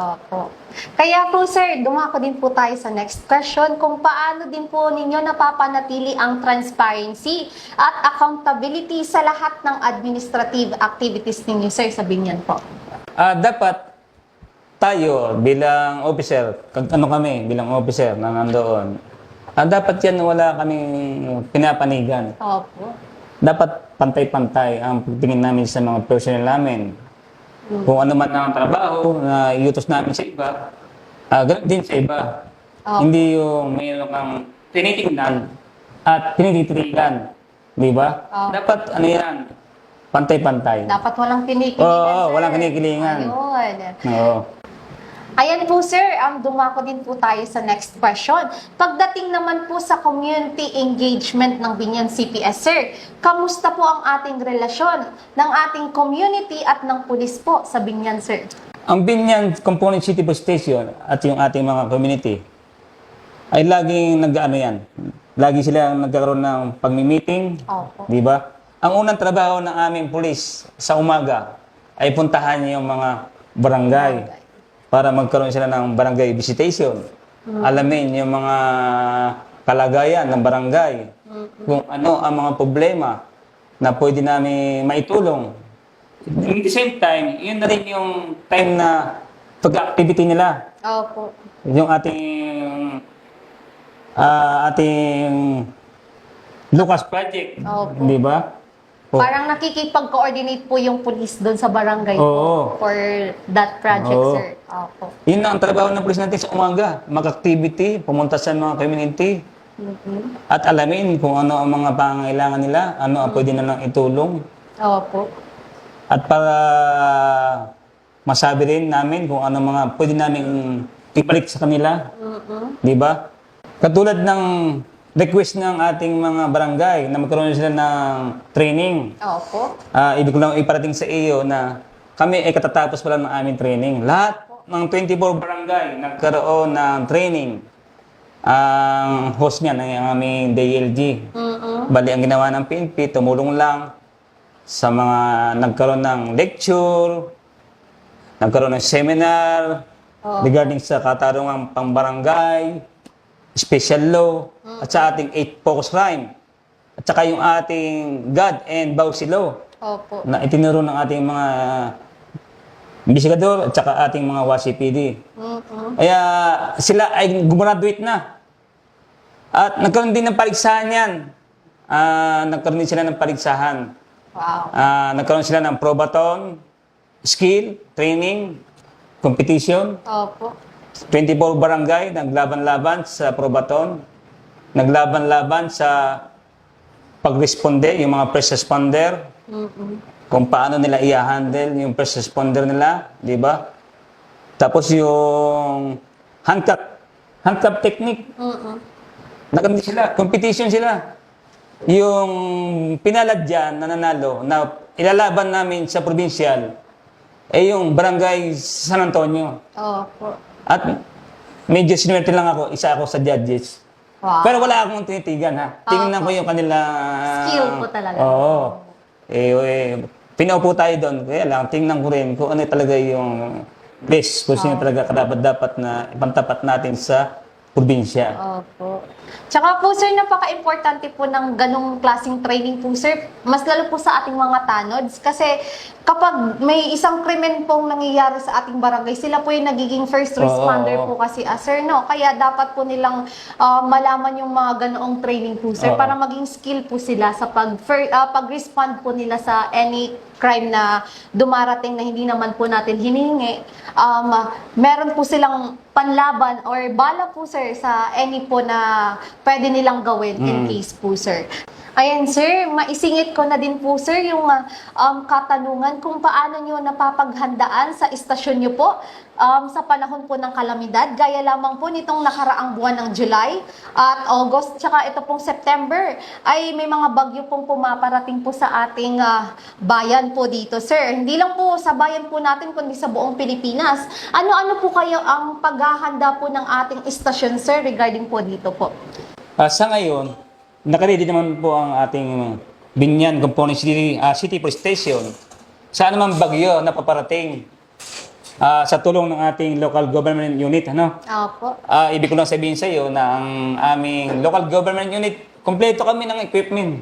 Opo. Kaya po sir, dumako din po tayo sa next question kung paano din po ninyo napapanatili ang transparency at accountability sa lahat ng administrative activities ninyo sir sa Binyan po. Dapat tayo bilang officer, kami bilang officer na nandoon, dapat yan wala kaming pinapanigan. Opo. Dapat pantay-pantay ang pagtingin namin sa mga personnel namin. Kung ano man ang trabaho na iutos namin sa iba, ganun din sa iba. Hindi yung mayroon kang tinitingnan at tinititigan. Di ba? Dapat ano yan, pantay-pantay. Dapat walang kinikilingan Oo, sir. walang kinikilingan. Ayun. Oo. Ayan po sir, dumako din po tayo sa next question. Pagdating naman po sa community engagement ng Binyan CPS sir, kamusta po ang ating relasyon ng ating community at ng pulis po sa Binyan sir? Ang Binyan Component City Police Station at yung ating mga community ay laging nag-ano yan. Lagi sila nagkakaroon ng pagmi-meeting. Opo. Di ba? Ang unang trabaho ng aming pulis sa umaga ay puntahan yung mga barangay para magkaroon sila ng barangay visitation. Alamin yung mga kalagayan ng barangay. Kung ano ang mga problema na pwede namin maitulong. At the same time, yun na rin yung time na pag-activity nila. Opo. Yung ating Lucas Project. Opo. Di ba? Parang nakikipag-coordinate po yung police doon sa barangay po for that project sir. Opo. Yun na ang trabaho ng pulis natin sa umaga. Mag-activity, pumunta sa mga community. At alamin kung ano ang mga pangangailangan nila, ano ang pwede na lang itulong. Opo. At para masabi rin namin kung ano mga pwede namin ibalik sa kanila. Di ba? Katulad ng request ng ating mga barangay na magkaroon sila ng training. Opo. Ibig ko lang iparating sa iyo na kami ay katatapos pa lang ng aming training. Lahat ng 24 barangay nagkaroon ng training. Ang host niyan ay ang aming DLG. Bali, ang ginawa ng PNP, tumulong lang sa mga nagkaroon ng lecture, nagkaroon ng seminar regarding sa katarungang pambarangay, special law, at sa ating 8 focus crime, at saka yung ating God and Bausi law Opo. na itinuro ng ating mga investigador at saka ating mga WASI-PD. Kaya sila ay gumraduate na. At nagkaroon din ng paligsahan yan. Nagkaroon din sila ng paligsahan. Wow. Nagkaroon sila ng probaton, skill, training, competition. Opo. 24 barangay naglaban-laban sa probaton. Naglaban-laban sa pag-responde, yung mga first responder. Kung paano nila i-handle yung first responder nila, di ba? Tapos yung handcuff technique. Nagkamit sila, competition sila. Yung pinalad dyan, nananalo, na ilalaban namin sa provincial, yung barangay San Antonio. Opo. At medyo sinuwerte lang ako, isa ako sa judges. Wow. Pero wala akong tinitigan ha. Tingnan ko yung kanila... Skill po talaga. Oo. Pinaupo tayo doon. Kaya lang, tingnan ko rin kung ano talaga yung best. Kung sino talaga dapat na ipantapat natin sa probinsya. Opo. Tsaka po sir, napaka-importante po ng ganong klaseng training po sir, mas lalo po sa ating mga tanods kasi kapag may isang krimen pong nangyayari sa ating barangay, sila po yung nagiging first responder po kasi sir, no? Kaya dapat po nilang malaman yung mga ganoong training po sir para maging skill po sila sa pag-respond po nila sa any crime na dumarating na hindi naman po natin hinihingi. Meron po silang panlaban or bala po sir sa any po na pwede nilang gawin in case po sir. Ayan sir, maisingit ko na din po sir yung katanungan kung paano nyo napapaghandaan sa istasyon nyo po sa panahon po ng kalamidad. Gaya lamang po nitong nakaraang buwan ng July at August, tsaka ito pong September ay may mga bagyo pong pumaparating po sa ating bayan po dito sir. Hindi lang po sa bayan po natin kundi sa buong Pilipinas. Ano-ano po kayo ang paghahanda po ng ating istasyon sir regarding po dito po? Sa ngayon, nakaready naman po ang ating Binyan Component City Police Station sa anumang bagyo na paparating. sa tulong ng ating local government unit, ano? Opo. Ibig ko lang sabihin sa iyo na ang aming local government unit, kompleto kami ng equipment.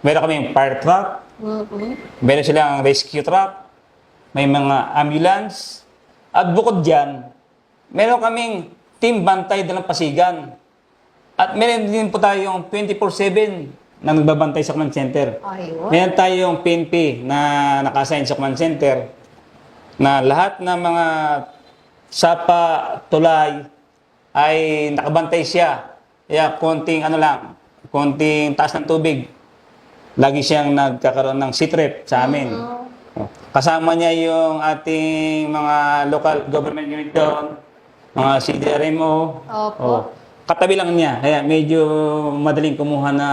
Meron kami fire truck, meron silang rescue truck, may mga ambulance, at bukod dyan, meron kaming team bantay dalampasigan. At meron din po tayong 24/7 na nagbabantay sa command center. Ayun. Meron tayong PNP na naka-assign sa command center na lahat ng mga sapa, tulay ay nakabantay siya. Kaya konting taas ng tubig. Lagi siyang nagkakaroon ng sitrep sa amin. Kasama niya yung ating mga local government unit doon, mga CDRMO. Opo. Katabi lang niya. Kaya medyo madaling kumuha na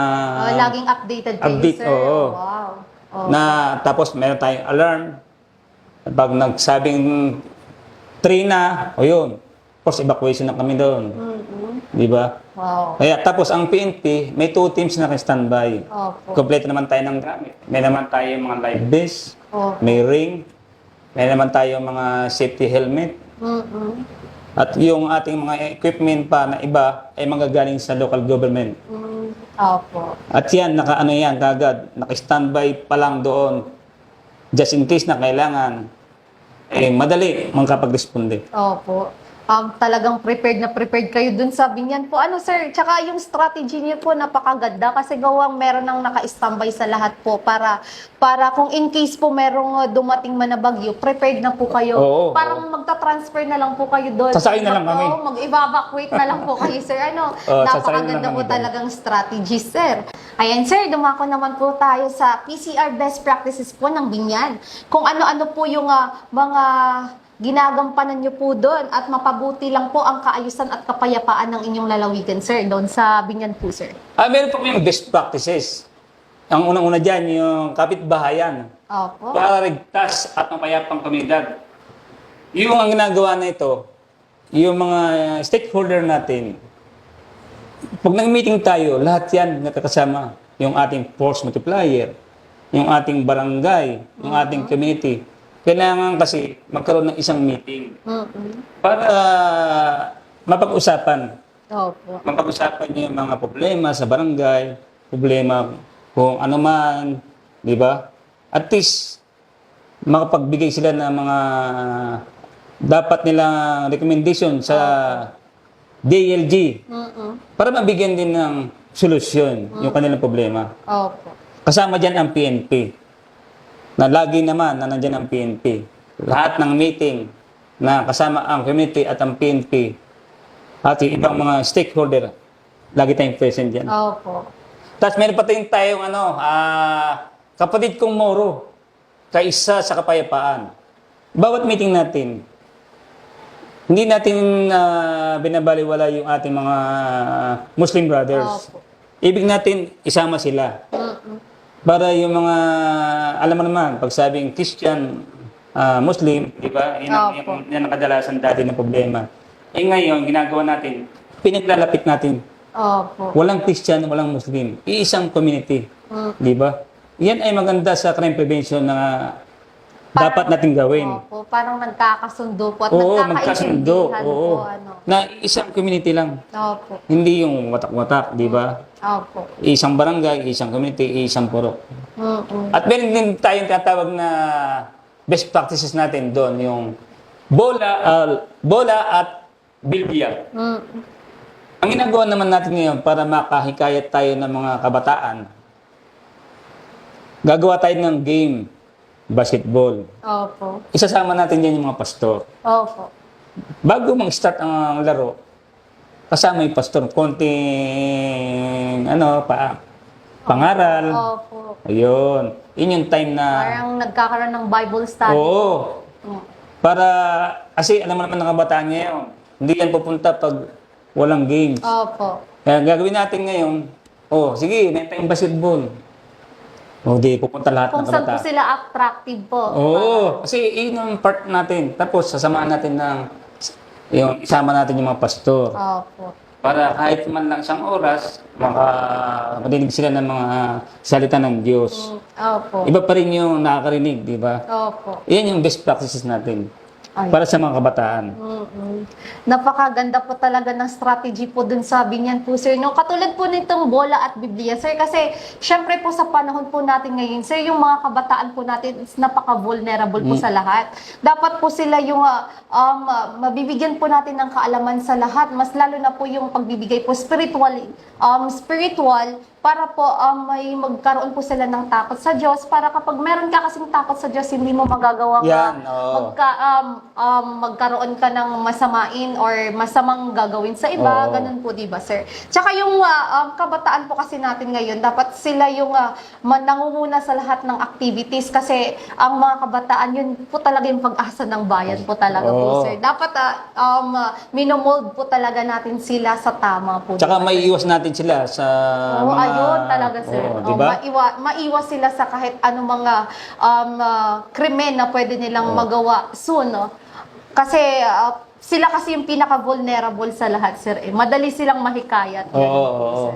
Laging updated kayo, update, sir. oo. Wow. Oh. na tapos meron tayong alarm. Pag nagsabing 3 na, o yun, force evacuation na kami doon. Di ba? Wow. Kaya tapos ang PNP, may 2 teams na standby. Opo. Kompleto naman tayo ng gamit. May naman tayo mga life vest, Opo. may ring, may naman tayo mga safety helmet. At yung ating mga equipment pa na iba ay manggagaling sa local government. Opo. At yan, kagad, naka-standby pa lang doon. Just in case na kailangan, madali makapag-responde. Opo. Talagang prepared kayo dun sa Binyan po. Ano sir, tsaka yung strategy niyo po napakaganda kasi gawang meron nang naka-standby sa lahat po para kung in case po merong dumating man na bagyo, prepared na po kayo. Oo, Parang magta-transfer na lang po kayo doon. Sasakay na lang kami. Mag-evacuate na lang po kayo sir. Ano, Oo, sasakay na napakaganda lang po kami doon. talagang strategy sir. Ayan sir, dumako naman po tayo sa PCR best practices po ng Binyan. Kung ano-ano po yung mga ginagampanan niyo po doon at mapabuti lang po ang kaayusan at kapayapaan ng inyong lalawigan, sir, doon sa Binyan po, sir. Meron pa kami best practices. Ang unang-una dyan, yung kapitbahayan. Opo. Para ligtas at mapayapang komunidad. Yung ang ginagawa na ito, yung mga stakeholder natin, pag nag-meeting tayo, lahat yan nakakasama. Yung ating force multiplier, yung ating barangay, yung ating community. Kailangan kasi magkaroon ng isang meeting para mapag-usapan. Opo. Mapag-usapan niyo yung mga problema sa barangay, problema kung ano man, di ba? At least, makapagbigay sila ng mga dapat nilang recommendation sa DLG para mabigyan din ng solusyon yung kanilang problema. Opo. Kasama dyan ang PNP. Na lagi naman na nandiyan ang PNP. Lahat ng meeting na kasama ang community at ang PNP at yung ibang mga stakeholder, lagi tayong present dyan. Opo. Tapos meron pa tayong kapatid kong Moro, kaisa sa kapayapaan. Bawat meeting natin, hindi natin binabaliwala yung ating mga Muslim brothers. Opo. Ibig natin isama sila. Para yung mga, alam mo naman, pag sabing Christian, Muslim, di ba? Yan ang kadalasan dati na problema. Ngayon, ginagawa natin, pinaglalapit natin. Opo. Walang Christian, walang Muslim. Iisang community. Di ba? Yan ay maganda sa crime prevention na dapat natin gawin. Opo. Parang nagkakasundo po at Oo, nagkakaintindihan oo. po. Ano. Na isang community lang. Opo. Hindi yung watak-watak, di ba? Opo. Isang barangay, isang community, isang puro. At meron din tayong tinatawag na best practices natin doon, yung bola at bilbiya. Ang ginagawa naman natin ngayon para makahikayat tayo ng mga kabataan, gagawa tayo ng game, basketball. Opo. Isasama natin yan yung mga pastor. Opo. Bago mag-start ang laro, kasama yung pastor, konting pangaral. Opo. Ayun. Yun yung time na... Parang nagkakaroon ng Bible study. Oo. Para, kasi alam mo naman ng kabataan ngayon, hindi yan pupunta pag walang games. Opo. Kaya gagawin natin ngayon, sige, may tayong basketball. Di, pupunta lahat Kung ng saan po kabataan. sila attractive po. Oo, kasi yun ang part natin. Tapos, sasamahan natin isama natin yung mga pastor. Opo. Para kahit man lang isang oras, makadinig sila ng mga salita ng Diyos. Opo. Iba pa rin yung nakakarinig, di ba? Opo. Yan yung best practices natin. Ay. para sa mga kabataan. Napakaganda po talaga ng strategy po dun sa Binyan po, sir. No, katulad po nitong bola at Biblia, sir, kasi syempre po sa panahon po natin ngayon, sir, yung mga kabataan po natin is napaka-vulnerable po sa lahat. Dapat po sila yung mabibigyan po natin ng kaalaman sa lahat, mas lalo na po yung pagbibigay po spiritual para po may magkaroon po sila ng takot sa Diyos, para kapag meron ka kasing takot sa Diyos, hindi mo magagawa Yan, oo. magkaroon ka ng masamain or masamang gagawin sa iba, Oo. ganun po, di ba, sir? Tsaka yung kabataan po kasi natin ngayon, dapat sila yung nangunguna sa lahat ng activities kasi ang mga kabataan, yun po talaga yung pag-asa ng bayan po talaga po, Oo. sir. Dapat minomold po talaga natin sila sa tama po. Tsaka di ba, sir? may iwas natin sila sa Oo, mga... ayun talaga, sir. Oo, di ba? Maiwas sila sa kahit anong mga krimen na pwede nilang magawa soon, no? Kasi sila kasi yung pinaka-vulnerable sa lahat, sir. Madali silang mahikayat. Oo, Ganun po, oo. sir.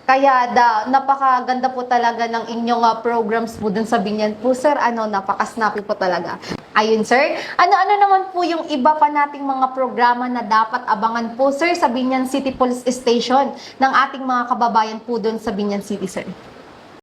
Kaya napakaganda po talaga ng inyong programs po dun sa Binyan po, sir. Napaka-snappy po talaga. Ayun, sir. Ano-ano naman po yung iba pa nating mga programa na dapat abangan po, sir, sa Binyan City Police Station ng ating mga kababayan po dun sa Binyan City, sir?